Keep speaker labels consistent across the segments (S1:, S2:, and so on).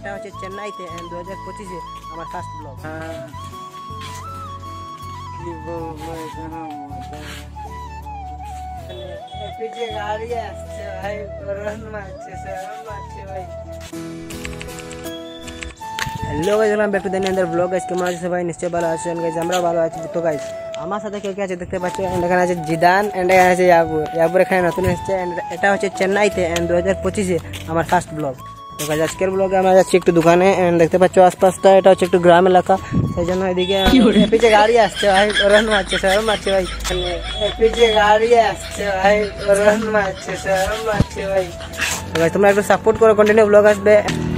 S1: এটা হচ্ছে চেন্নাইতে 2025-এ আমার ফার্স্ট ব্লগ।
S2: কি বলবো এখানে মজা
S1: পিছে গাড়ি আসছে ভাই, করোন মারছে, শরম মারছে ভাই। Hello guys, welcome back to the new blog. Guys কেমন আছেন সবাই? নিশ্চয়ই ভালো আছেন গাইস, আমরা ভালো আছি। তো গাইস আমার সাথে কে কে আছে দেখতে পাচ্ছ, এখানে আছে জিদান, এখানে আছে ইয়াবুর এখানে নতুন এসেছে। এটা হচ্ছে চেন্নাইতে 2025-এ আমার ফার্স্ট ব্লগ। তো গাইস আজকের ব্লগে আমরা যাচ্ছি একটু দোকানে, দেখতে পাচ্ছ আশপাশটা এটা হচ্ছে একটু গ্রাম এলাকা, সেই জন্য এদিকে পিছে গাড়ি আসছে ভাই, করোন মারছে, শরম মারছে ভাই। পিছে গাড়ি আসছে ভাই, করোন মারছে, শরম মারছে ভাই। তো গাইস তোমরা একটু সাপোর্ট করো, কন্টিনিউ ব্লগ আসবে।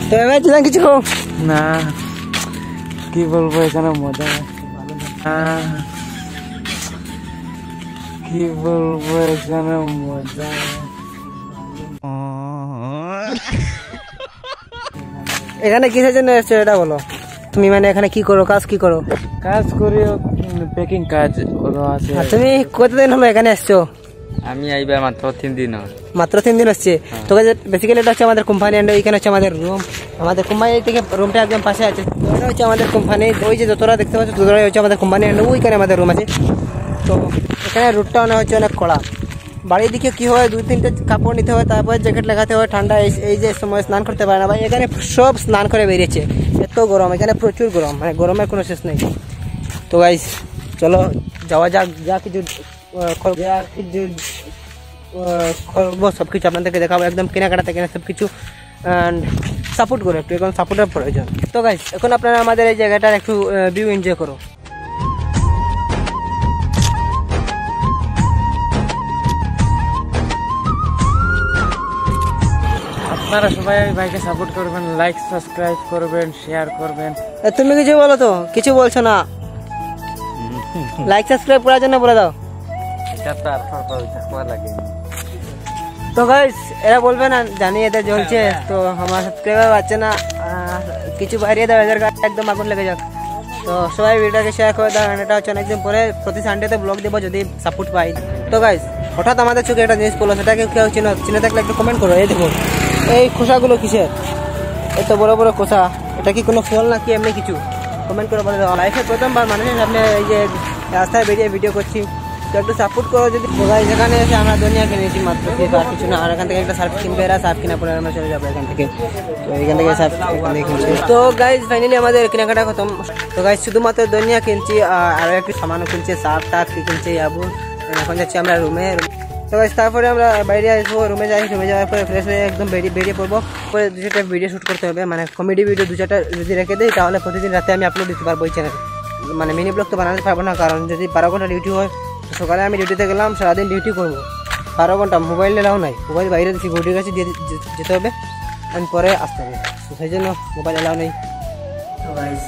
S1: তো ভাই জিদান কিছু কো
S2: না, কি বলবো এখানে মজা কি বলবো এখানে মজা।
S1: এখানে কিসের জন্য এসছো এটা বলো তুমি, মানে এখানে কি করো, কাজ কি করো?
S2: কাজ করি, প্যাকিং কাজ ওরা আছে।
S1: আর তুমি কতদিন হলো এখানে এসছো?
S2: আমি আইবার মাত্র 3 দিন হয়।
S1: মাত্র 3 দিন হচ্ছে। তো বেসিক্যালি এটা হচ্ছে আমাদের কোম্পানি, এখানে হচ্ছে আমাদের রুম। আমাদের কোম্পানি থেকে রুমটা একদম পাশে আছে। এটা হচ্ছে আমাদের কোম্পানি, ওই যে যতটা দেখতে পাচ্ছ ততটাই হচ্ছে আমাদের কোম্পানি, ওইখানে আমাদের রুম আছে। তো এখানে রুটটা হচ্ছে অনেক কড়া। বাড়ির দিকে কি হয়, 2-3টে কাপড় নিতে হয়, তারপর জ্যাকেট লাগাতে হয়, ঠান্ডা এই যে সময় স্নান করতে পারে না ভাই। এখানে সব স্নান করে বেরিয়েছে, এত গরম এখানে, প্রচুর গরম, মানে গরমের কোনো শেষ নেই। তো গাইস চলো যাওয়া যাক, যা কিছু করবো সব কিছু আপনাদেরকে দেখাবো, একদম কেনাকাটা থেকে সব কিছু। সাপোর্ট করো একটু, এখন সাপোর্টের প্রয়োজন। তো গাইস এখন আপনারা আমাদের এই জায়গাটার একটু ভিউ এনজয় করো।
S2: আপনারা সবাই ভাইকে সাপোর্ট করবেন, লাইক সাবস্ক্রাইব করবেন, শেয়ার করবেন।
S1: তুমি কিছু বলো তো, কিছু বলছো না, লাইক সাবস্ক্রাইব করার জন্য বলে দাও।
S2: এটা তো আর থাকবা লাগে।
S1: তো গাইস এরা বলবে না, জানি এদের জ্বলছে, তো আমার সাবস্ক্রাইবার পাচ্ছে না, কিছু বাড়িয়ে দাও, এদের একদম আগুন লেগে যাক। তো সবাই ভিডিওটাকে শেয়ার করে দাও। এটা হচ্ছে অনেকদিন পরে, প্রতি সানডেতে ব্লগ দেবো যদি সাপোর্ট পাই। তো গাইস হঠাৎ আমাদের চোখে একটা জিনিস পড়লো, সেটাকে কেউ চিনে থাকলে একটু কমেন্ট করো। এই দেখো এই খোসাগুলো কিসের, এত বড় বড় খোসা, এটা কি কোনো ফল নাকি এমনি কিছু? কমেন্ট করে বলে দাও। লাইফে প্রথমবার মানুষের সামনে এই যে রাস্তায় বেরিয়ে ভিডিও করছি, তো একটু সাপোর্ট করো যদি। এখানে এসে আমরা দুনিয়া কিনেছি মাত্র, আর কিছু না। আর এখান থেকে একটা সার্ফ কিনবে, এরা সার্ফ কিনা পরে আমরা চলে যাবো এখান থেকে। তো এখান থেকে সার্ফ কিনছি। তো গাইজ ফাইনালি আমাদের কেনাকাটা খতম। তো গাইজ শুধুমাত্র দুনিয়া কিনছি, আরও একটু সামানও কিনছে, সার্ফ টার্ফ কিনছে আবু। এখন যাচ্ছি আমরা রুমে। তো গাইজ তারপরে আমরা বাইরে আসবো, রুমে যাওয়ার পরে ফ্রেশ হয়ে একদম বেরিয়ে পড়বো। পরে 2-4টা ভিডিও শ্যুট করতে হবে, মানে কমেডি ভিডিও 2-4টা যদি রেখে দিই তাহলে প্রতিদিন রাতে আমি আপলোড দিতে পারবো এই চ্যানেলে। মানে মিনি ব্লগ তো বানাতে পারবো না, কারণ যদি 12 ঘন্টা ডিউটি হয়, সকালে আমি ডিউটিতে গেলাম, সারাদিন ডিউটি করবো 12 ঘন্টা, মোবাইল এলাও নাই, মোবাইল বাইরে দিচ্ছি, ঘটির কাছে দিয়ে যেতে হবে, আমি পরে আসতে হবে, তো সেই জন্য মোবাইল এলাও নেই। তো গাইস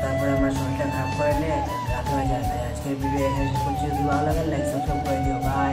S1: তারপরে আমার শরীরটা খারাপ করে নিয়ে রাত হয়ে যায়। আজকের ভিডিও এখানে করছি, যদি ভালো লাগে লাইক সাবস্ক্রাইব করে দিও, বাই।